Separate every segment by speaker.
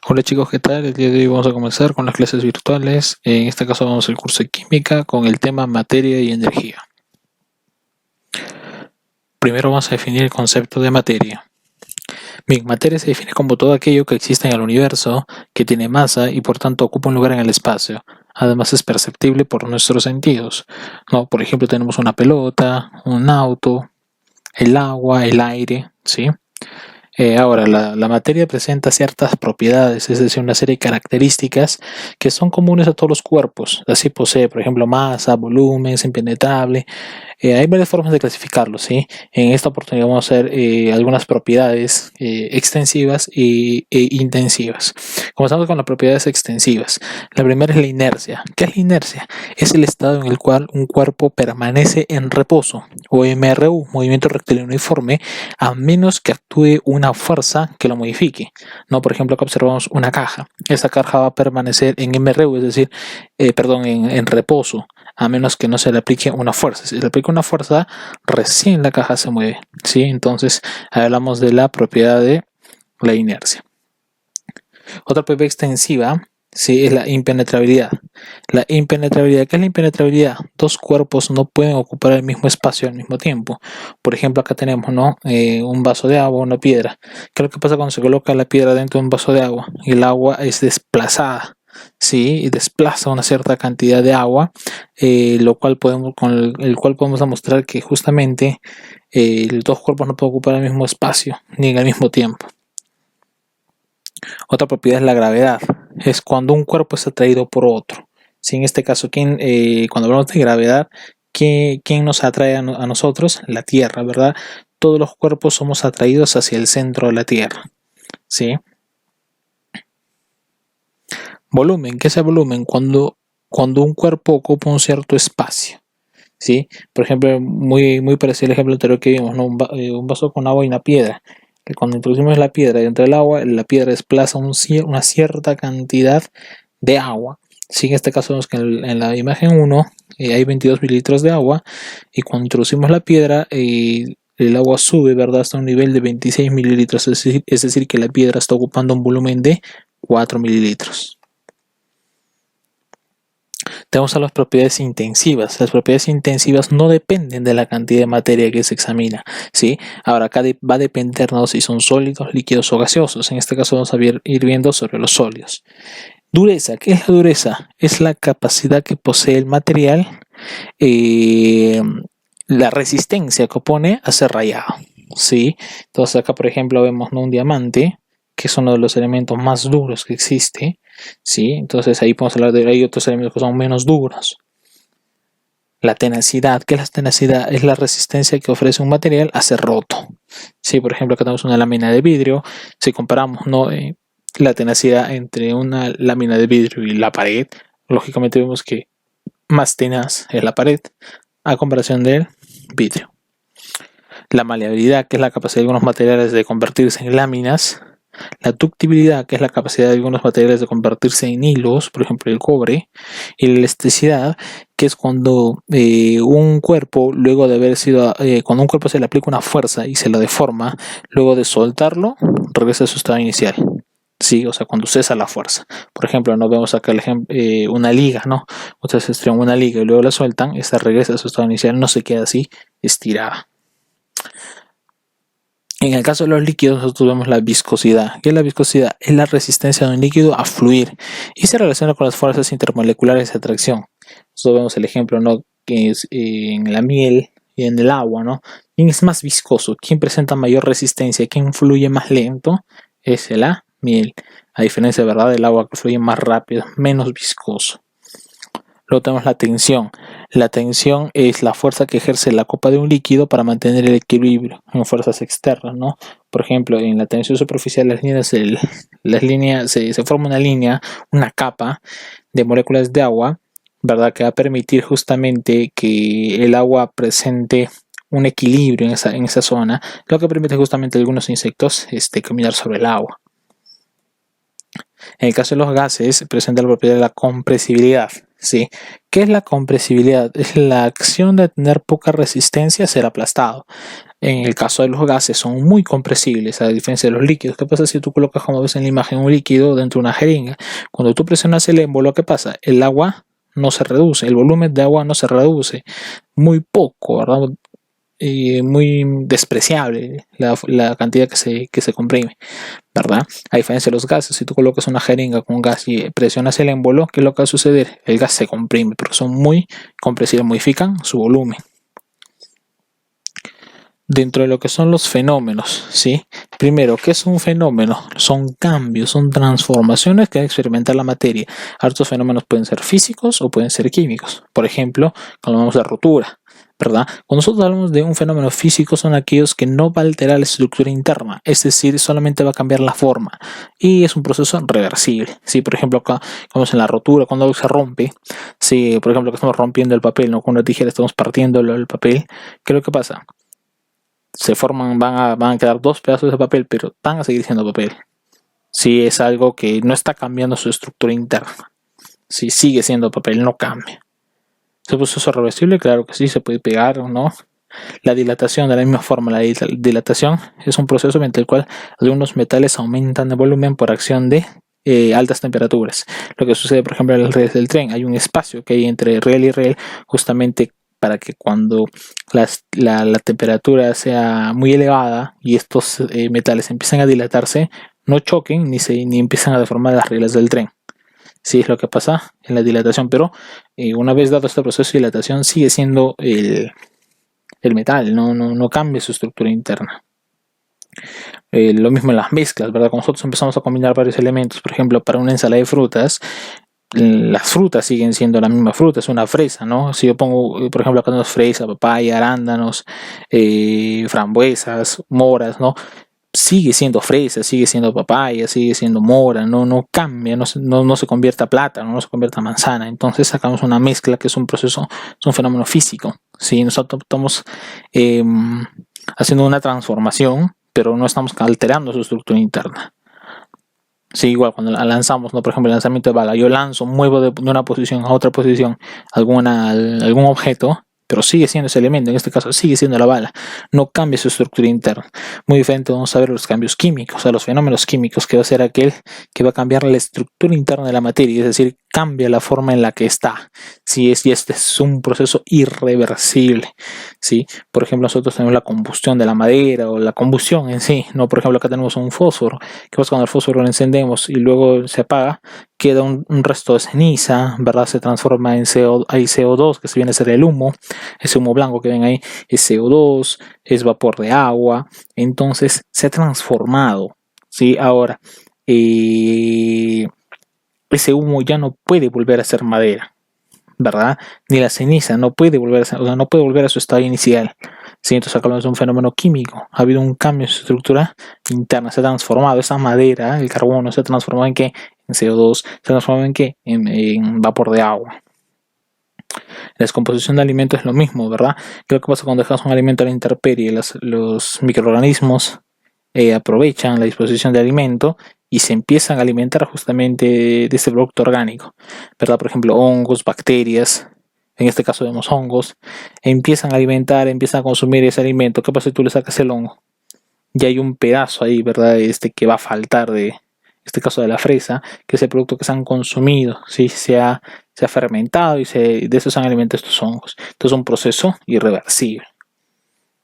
Speaker 1: Hola chicos, ¿qué tal? El día de hoy vamos a comenzar con las clases virtuales. En este caso vamos al curso de química con el tema materia y energía. Primero vamos a definir el concepto de materia. Bien, materia se define como todo aquello que existe en el universo, que tiene masa y por tanto ocupa un lugar en el espacio. Además es perceptible por nuestros sentidos, ¿no? Por ejemplo, tenemos una pelota, un auto, el agua, el aire, ¿sí? Ahora, la materia presenta ciertas propiedades, es decir, una serie de características que son comunes a todos los cuerpos. Así posee, por ejemplo, masa, volumen, es impenetrable. Hay varias formas de clasificarlo, ¿sí? En esta oportunidad vamos a ver algunas propiedades extensivas e intensivas. Comenzamos con las propiedades extensivas. La primera es la inercia. ¿Qué es la inercia? Es el estado en el cual un cuerpo permanece en reposo, o MRU, movimiento rectilíneo uniforme, a menos que actúe una fuerza que lo modifique. ¿No? Por ejemplo, acá observamos una caja. Esa caja va a permanecer en MRU, es decir, en reposo, a menos que no se le aplique una fuerza. Si se le aplica una fuerza, recién la caja se mueve, ¿sí? Entonces, hablamos de la propiedad de la inercia. Otra propiedad extensiva, sí, es la impenetrabilidad. La impenetrabilidad, ¿qué es la impenetrabilidad? Dos cuerpos no pueden ocupar el mismo espacio al mismo tiempo. Por ejemplo, acá tenemos, ¿no? Un vaso de agua, una piedra. ¿Qué es lo que pasa cuando se coloca la piedra dentro de un vaso de agua? Y el agua es desplazada, ¿sí? Y desplaza una cierta cantidad de agua, con el cual podemos demostrar que justamente los dos cuerpos no pueden ocupar el mismo espacio ni en el mismo tiempo. Otra propiedad es la gravedad. Es cuando un cuerpo es atraído por otro. Si en este caso, cuando hablamos de gravedad, ¿quién nos atrae a nosotros? La Tierra, ¿verdad? Todos los cuerpos somos atraídos hacia el centro de la Tierra, ¿sí? Volumen, ¿qué es el volumen? Cuando un cuerpo ocupa un cierto espacio, ¿sí? Por ejemplo, muy parecido al ejemplo anterior que vimos, ¿no? Un vaso con agua y una piedra. Cuando introducimos la piedra dentro del agua, la piedra desplaza una cierta cantidad de agua. Sí, en este caso vemos que en la imagen 1 hay 22 mililitros de agua, y cuando introducimos la piedra el agua sube, ¿verdad?, hasta un nivel de 26 mililitros, es decir que la piedra está ocupando un volumen de 4 mililitros. Tenemos a las propiedades intensivas. Las propiedades intensivas no dependen de la cantidad de materia que se examina, ¿sí? Ahora, acá va a depender, ¿no?, si son sólidos, líquidos o gaseosos. En este caso vamos a ir viendo sobre los sólidos. Dureza, ¿qué es la dureza? Es la capacidad que posee el material, la resistencia que opone a ser rayado, ¿sí? Entonces acá, por ejemplo, vemos, ¿no?, un diamante, que es uno de los elementos más duros que existe, ¿sí? Entonces ahí podemos hablar de, hay otros elementos que son menos duros. La tenacidad, ¿qué es la tenacidad? Es la resistencia que ofrece un material a ser roto, ¿sí? Por ejemplo, acá tenemos una lámina de vidrio. Si comparamos, ¿no?, la tenacidad entre una lámina de vidrio y la pared, lógicamente vemos que más tenaz es la pared a comparación del vidrio. La maleabilidad, que es la capacidad de algunos materiales de convertirse en láminas. La ductibilidad, que es la capacidad de algunos materiales de convertirse en hilos, por ejemplo el cobre. Y la elasticidad, que es cuando un cuerpo, luego de haber sido, cuando un cuerpo se le aplica una fuerza y se lo deforma, luego de soltarlo, regresa a su estado inicial. Sí, o sea, cuando cesa la fuerza. Por ejemplo, nos vemos acá el ejemplo, una liga, ¿no? Ustedes estrenan una liga y luego la sueltan, esta regresa a su estado inicial, no se queda así estirada. En el caso de los líquidos, nosotros vemos la viscosidad. ¿Qué es la viscosidad? Es la resistencia de un líquido a fluir y se relaciona con las fuerzas intermoleculares de atracción. Nosotros vemos el ejemplo, ¿no?, que es en la miel y en el agua, ¿no? ¿Quién es más viscoso? ¿Quién presenta mayor resistencia? ¿Quién fluye más lento? Es la miel. A diferencia, ¿verdad?, del agua, que fluye más rápido, menos viscoso. Luego tenemos la tensión. La tensión es la fuerza que ejerce la copa de un líquido para mantener el equilibrio en fuerzas externas, ¿no? Por ejemplo, en la tensión superficial se forma una línea, una capa de moléculas de agua, ¿verdad?, que va a permitir justamente que el agua presente un equilibrio en esa zona, lo que permite justamente a algunos insectos caminar sobre el agua. En el caso de los gases, presenta la propiedad de la compresibilidad, ¿sí? ¿Qué es la compresibilidad? Es la acción de tener poca resistencia a ser aplastado. En el caso de los gases son muy compresibles, a diferencia de los líquidos. ¿Qué pasa si tú colocas, como ves en la imagen, un líquido dentro de una jeringa? Cuando tú presionas el émbolo, ¿qué pasa? El agua no se reduce, el volumen de agua no se reduce, muy poco, ¿verdad? Muy despreciable la cantidad que se comprime, ¿verdad? A diferencia de los gases, si tú colocas una jeringa con gas y presionas el émbolo, ¿qué es lo que va a suceder? El gas se comprime, porque son muy compresibles, modifican su volumen. Dentro de lo que son los fenómenos, ¿sí? Primero, ¿qué es un fenómeno? Son cambios, son transformaciones que experimenta la materia. Estos fenómenos pueden ser físicos o pueden ser químicos. Por ejemplo, cuando hablamos de rotura, ¿verdad? Cuando nosotros hablamos de un fenómeno físico, son aquellos que no va a alterar la estructura interna, es decir, solamente va a cambiar la forma y es un proceso reversible. ¿Sí? Por ejemplo, acá vamos en la rotura, cuando algo se rompe, si por ejemplo que estamos rompiendo el papel, ¿no? Con una tijera estamos partiendo el papel, ¿qué es lo que pasa? Se forman, van a quedar dos pedazos de papel, pero van a seguir siendo papel. Si es algo que no está cambiando su estructura interna, si sigue siendo papel, no cambia. ¿Es un proceso reversible? Claro que sí, se puede pegar o no. La dilatación, de la misma forma, la dilatación es un proceso mediante el cual algunos metales aumentan de volumen por acción de altas temperaturas. Lo que sucede, por ejemplo, en las redes del tren, hay un espacio que hay entre riel y riel, justamente para que cuando la temperatura sea muy elevada y estos metales empiezan a dilatarse, no choquen ni empiezan a deformar las reglas del tren. Sí, es lo que pasa en la dilatación, pero una vez dado este proceso de dilatación sigue siendo el metal, no cambia su estructura interna. Lo mismo en las mezclas, ¿verdad? Cuando nosotros empezamos a combinar varios elementos, por ejemplo, para una ensalada de frutas, las frutas siguen siendo la misma fruta, es una fresa, ¿no? Si yo pongo, por ejemplo, acá tenemos fresa, papaya, arándanos, frambuesas, moras, ¿no? Sigue siendo fresa, sigue siendo papaya, sigue siendo mora, no cambia, no se convierte a plátano, no se convierte a manzana. Entonces sacamos una mezcla que es un proceso, es un fenómeno físico. ¿Sí? Nosotros estamos haciendo una transformación, pero no estamos alterando su estructura interna. Sí, igual cuando la lanzamos, ¿no? Por ejemplo, el lanzamiento de bala, yo lanzo, muevo de una posición a otra posición algún objeto, pero sigue siendo ese elemento, en este caso sigue siendo la bala, no cambia su estructura interna. Muy diferente, vamos a ver los cambios químicos, o sea, los fenómenos químicos, que va a ser aquel que va a cambiar la estructura interna de la materia, es decir, cambia la forma en la que está. Si este es un proceso irreversible, ¿sí? Por ejemplo, nosotros tenemos la combustión de la madera o la combustión en sí, ¿no? Por ejemplo, acá tenemos un fósforo. ¿Qué pasa cuando el fósforo lo encendemos y luego se apaga? Queda un resto de ceniza, ¿verdad? Se transforma en CO2, que se viene a ser el humo. Ese humo blanco que ven ahí es CO2, es vapor de agua. Entonces se ha transformado, ¿sí? Ahora, ese humo ya no puede volver a ser madera, ¿verdad? Ni la ceniza no puede volver a ser, o sea, no puede volver a su estado inicial. ¿Sí? Entonces acá hablamos de un fenómeno químico. Ha habido un cambio en su estructura interna, se ha transformado esa madera, el carbono, se ha transformado en ¿qué? En CO2, se ha transformado en ¿qué? En vapor de agua. La descomposición de alimentos es lo mismo, ¿verdad? ¿Qué es lo que pasa cuando dejas un alimento a la intemperie? Los microorganismos aprovechan la disposición de alimento y se empiezan a alimentar justamente de este producto orgánico, ¿verdad? Por ejemplo, hongos, bacterias, en este caso vemos hongos, empiezan a alimentar, empiezan a consumir ese alimento. ¿Qué pasa si tú le sacas el hongo? Ya hay un pedazo ahí, ¿verdad? Que va a faltar de este caso de la fresa, que es el producto que se han consumido, ¿sí? Se ha fermentado y de eso se han alimentado estos hongos. Entonces es un proceso irreversible.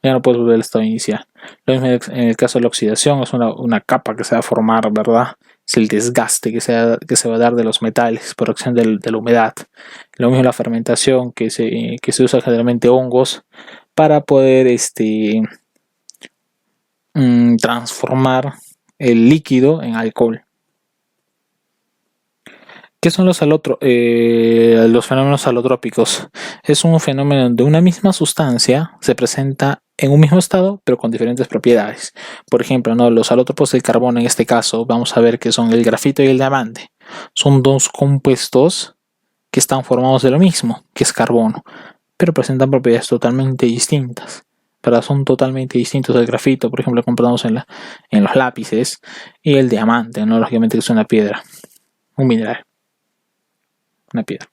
Speaker 1: Ya no puedes volver al estado inicial. Lo mismo en el caso de la oxidación, es una capa que se va a formar, ¿verdad? Es el desgaste que se va a dar de los metales por acción de la humedad. Lo mismo la fermentación, que se usa generalmente hongos para poder transformar el líquido en alcohol. ¿Qué son los fenómenos alotrópicos? Es un fenómeno donde una misma sustancia se presenta en un mismo estado, pero con diferentes propiedades. Por ejemplo, ¿no? Los alótropos del carbono, en este caso, vamos a ver que son el grafito y el diamante. Son dos compuestos que están formados de lo mismo, que es carbono, pero presentan propiedades totalmente distintas. Pero son totalmente distintos. El grafito, por ejemplo, lo compramos en los lápices, y el diamante, ¿no? Lógicamente que es una piedra, un mineral. Una piedra.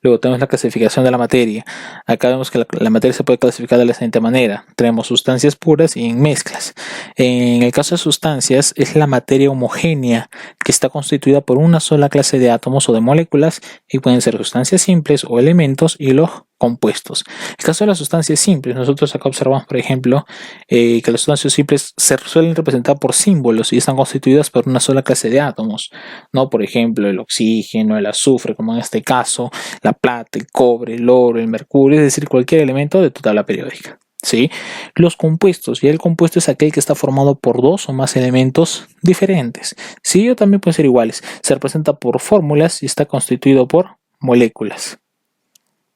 Speaker 1: Luego tenemos la clasificación de la materia. Acá vemos que la materia se puede clasificar de la siguiente manera. Tenemos sustancias puras y en mezclas. En el caso de sustancias, es la materia homogénea que está constituida por una sola clase de átomos o de moléculas y pueden ser sustancias simples o elementos y los compuestos. En el caso de las sustancias simples, nosotros acá observamos, por ejemplo, que las sustancias simples se suelen representar por símbolos y están constituidas por una sola clase de átomos, ¿no? Por ejemplo, el oxígeno, el azufre, como en este caso, la plata, el cobre, el oro, el mercurio, es decir, cualquier elemento de tu tabla periódica. ¿Sí? Los compuestos, y el compuesto es aquel que está formado por dos o más elementos diferentes. Sí, o también pueden ser iguales. Se representa por fórmulas y está constituido por moléculas.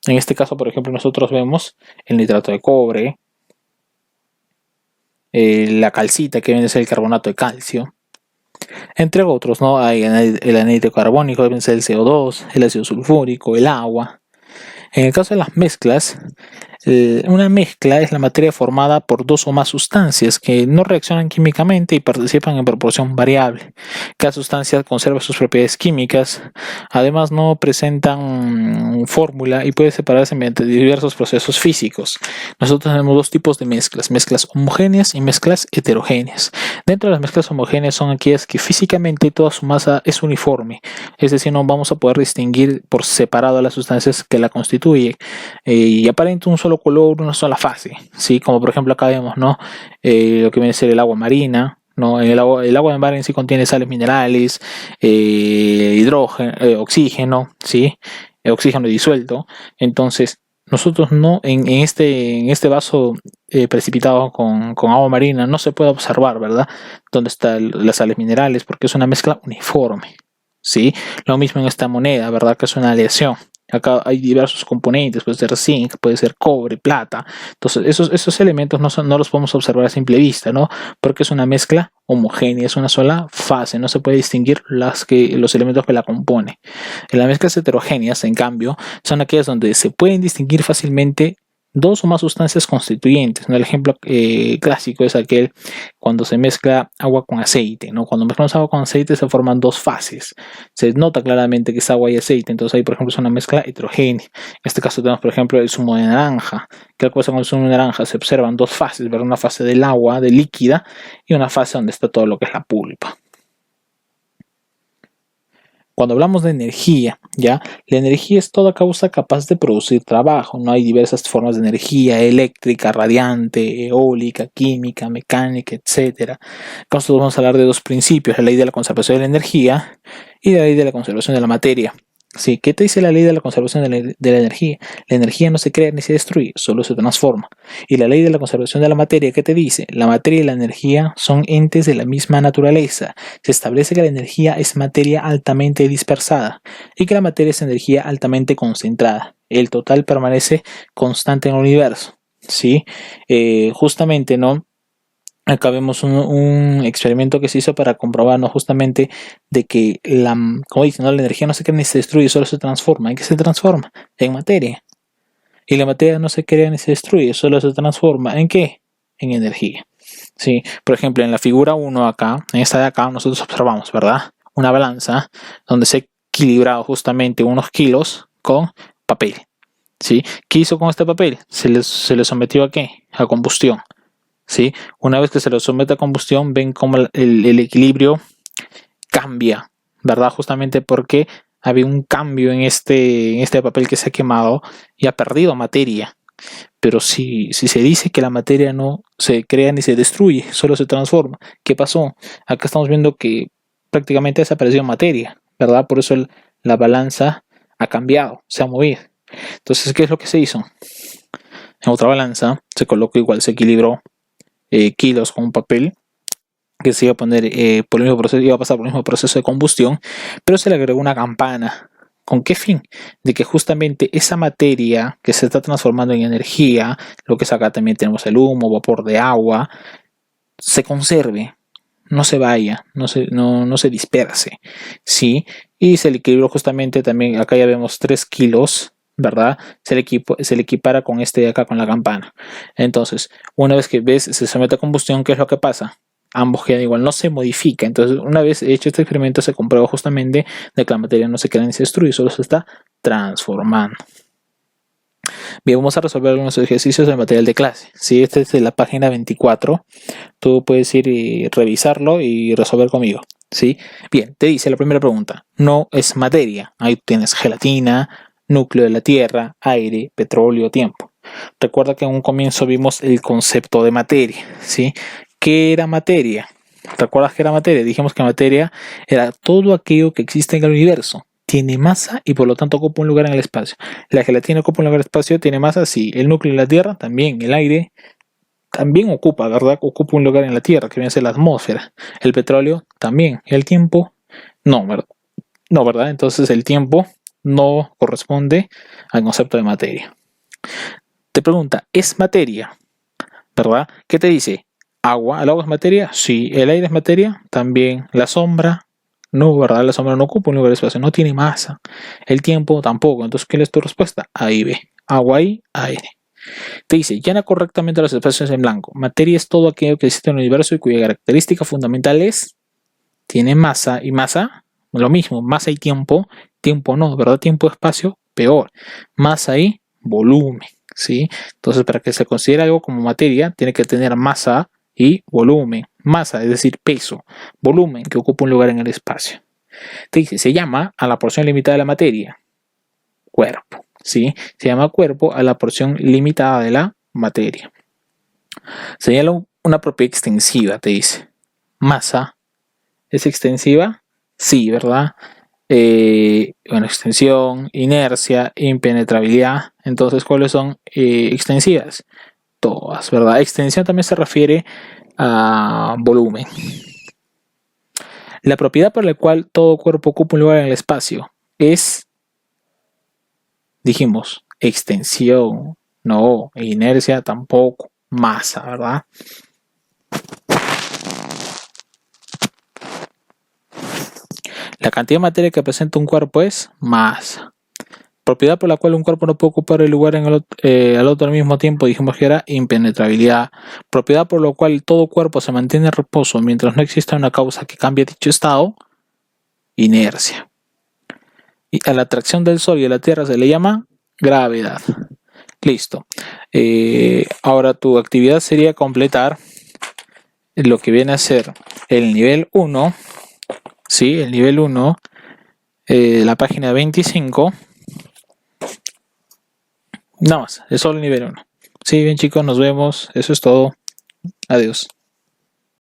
Speaker 1: En este caso, por ejemplo, nosotros vemos el nitrato de cobre, la calcita, que viene a ser el carbonato de calcio, entre otros, ¿no? Hay el anhídrido carbónico, que viene a ser el CO2, el ácido sulfúrico, el agua. En el caso de las mezclas, una mezcla es la materia formada por dos o más sustancias que no reaccionan químicamente y participan en proporción variable. Cada sustancia conserva sus propiedades químicas, además no presentan fórmula y puede separarse mediante diversos procesos físicos. Nosotros tenemos dos tipos de mezclas, mezclas homogéneas y mezclas heterogéneas. Dentro de las mezclas homogéneas son aquellas que físicamente toda su masa es uniforme, es decir, no vamos a poder distinguir por separado a las sustancias que la constituyen y aparenta un solo color, una sola fase, ¿sí? Como por ejemplo acá vemos, ¿no? Lo que viene a ser el agua marina, ¿no? El agua de mar en sí contiene sales minerales, hidrógeno, oxígeno, ¿sí? Oxígeno disuelto. Entonces, nosotros no en este vaso precipitado con agua marina no se puede observar, ¿verdad? Dónde están las sales minerales, porque es una mezcla uniforme, ¿sí? Lo mismo en esta moneda, ¿verdad? Que es una aleación. Acá hay diversos componentes, puede ser zinc, puede ser cobre, plata. Entonces, esos elementos no los podemos observar a simple vista, ¿no? Porque es una mezcla homogénea, es una sola fase, no se puede distinguir los elementos que la componen. En las mezclas heterogéneas, en cambio, son aquellas donde se pueden distinguir fácilmente dos o más sustancias constituyentes, ¿no? El ejemplo clásico es aquel cuando se mezcla agua con aceite, ¿no? Cuando mezclamos agua con aceite se forman dos fases. Se nota claramente que es agua y aceite, entonces ahí, por ejemplo, es una mezcla heterogénea. En este caso tenemos, por ejemplo, el zumo de naranja. ¿Qué pasa con el zumo de naranja? Se observan dos fases, ¿verdad? Una fase del agua, de líquida, y una fase donde está todo lo que es la pulpa. Cuando hablamos de energía, ¿ya? La energía es toda causa capaz de producir trabajo, ¿no? Hay diversas formas de energía, eléctrica, radiante, eólica, química, mecánica, etc. Nosotros vamos a hablar de dos principios, la ley de la conservación de la energía y la ley de la conservación de la materia. Sí, ¿qué te dice la ley de la conservación de la energía? La energía no se crea ni se destruye, solo se transforma. Y la ley de la conservación de la materia, ¿qué te dice? La materia y la energía son entes de la misma naturaleza. Se establece que la energía es materia altamente dispersada y que la materia es energía altamente concentrada. El total permanece constante en el universo. ¿Sí? Justamente, ¿no? Acá vemos un experimento que se hizo para comprobarnos justamente de que como dicen, ¿no? La energía no se crea ni se destruye, solo se transforma. ¿En qué se transforma? En materia. Y la materia no se crea ni se destruye, solo se transforma. ¿En qué? En energía. ¿Sí? Por ejemplo, en la figura 1 acá, en esta de acá, nosotros observamos, ¿verdad? Una balanza donde se ha equilibrado justamente unos kilos con papel. ¿Sí? ¿Qué hizo con este papel? Se le sometió ¿a qué? A combustión. ¿Sí? Una vez que se lo somete a combustión, ven cómo el equilibrio cambia, ¿verdad? Justamente porque había un cambio en este papel que se ha quemado y ha perdido materia. Pero si se dice que la materia no se crea ni se destruye, solo se transforma, ¿qué pasó? Acá estamos viendo que prácticamente desapareció materia, ¿verdad? Por eso la balanza ha cambiado, se ha movido. Entonces, ¿qué es lo que se hizo? En otra balanza se colocó igual, se equilibró kilos con un papel que se iba a poner por el mismo proceso, iba a pasar por el mismo proceso de combustión, pero se le agregó una campana. ¿Con qué fin? De que justamente esa materia que se está transformando en energía, lo que es acá también tenemos el humo, vapor de agua, se conserve, no se vaya, no se disperse, ¿sí? Y se le equilibró justamente también, acá ya vemos 3 kilos, ¿verdad? Se le equipara con este de acá, con la campana. Entonces, una vez que se somete a combustión, ¿qué es lo que pasa? ambos quedan igual, no se modifica. Entonces, una vez hecho este experimento, se comprueba justamente de que la materia no se queda ni se destruye, solo se está transformando. Bien, vamos a resolver algunos ejercicios del material de clase. Si este es de la página 24, tú puedes ir y revisarlo y resolver conmigo. ¿Sí? Bien, te dice la primera pregunta. No es materia. Ahí tienes gelatina, núcleo de la Tierra, aire, petróleo, tiempo. Recuerda que en un comienzo vimos el concepto de materia. ¿Sí? ¿Qué era materia? ¿Recuerdas qué era materia? Dijimos que materia era todo aquello que existe en el universo. Tiene masa y por lo tanto ocupa un lugar en el espacio. La gelatina ocupa un lugar en el espacio, tiene masa, sí. El núcleo de la Tierra también. El aire también ocupa, ¿verdad? Ocupa un lugar en la Tierra, que viene a ser la atmósfera. El petróleo también. El tiempo, no, ¿verdad? No, ¿verdad? Entonces el tiempo no corresponde al concepto de materia. Te pregunta, ¿es materia? ¿Verdad? ¿Qué te dice? ¿Agua? ¿El agua es materia? Sí. ¿El aire es materia? También. ¿La sombra? No, ¿verdad? La sombra no ocupa un lugar de espacio, no tiene masa. El tiempo tampoco. Entonces, ¿qué es tu respuesta? A y B. Agua y aire. Te dice, llena correctamente los espacios en blanco. Materia es todo aquello que existe en el universo y cuya característica fundamental es, tiene masa y masa, lo mismo, masa y tiempo. Tiempo no, ¿verdad? Tiempo, espacio, peor. Masa y volumen, ¿sí? Entonces, para que se considere algo como materia, tiene que tener masa y volumen. Masa, es decir, peso. Volumen, que ocupa un lugar en el espacio. Te dice, se llama a la porción limitada de la materia cuerpo, ¿sí? Se llama cuerpo a la porción limitada de la materia. Señala una propiedad extensiva, te dice. Masa, ¿es extensiva? Sí, ¿verdad? Bueno, extensión, inercia, impenetrabilidad. Entonces, ¿cuáles son extensivas? Todas, ¿verdad? Extensión también se refiere a volumen. La propiedad por la cual todo cuerpo ocupa un lugar en el espacio es, dijimos, extensión, no, inercia tampoco, masa, ¿verdad? La cantidad de materia que presenta un cuerpo es masa. Propiedad por la cual un cuerpo no puede ocupar el lugar en al otro al mismo tiempo, dijimos que era impenetrabilidad. Propiedad por la cual todo cuerpo se mantiene en reposo mientras no exista una causa que cambie dicho estado, inercia. Y a la atracción del Sol y de la Tierra se le llama gravedad. Listo. Ahora tu actividad sería completar lo que viene a ser el nivel 1, ¿sí? El nivel 1, la página 25. Nada más, es solo el nivel 1. Sí, bien chicos, nos vemos. Eso es todo. Adiós.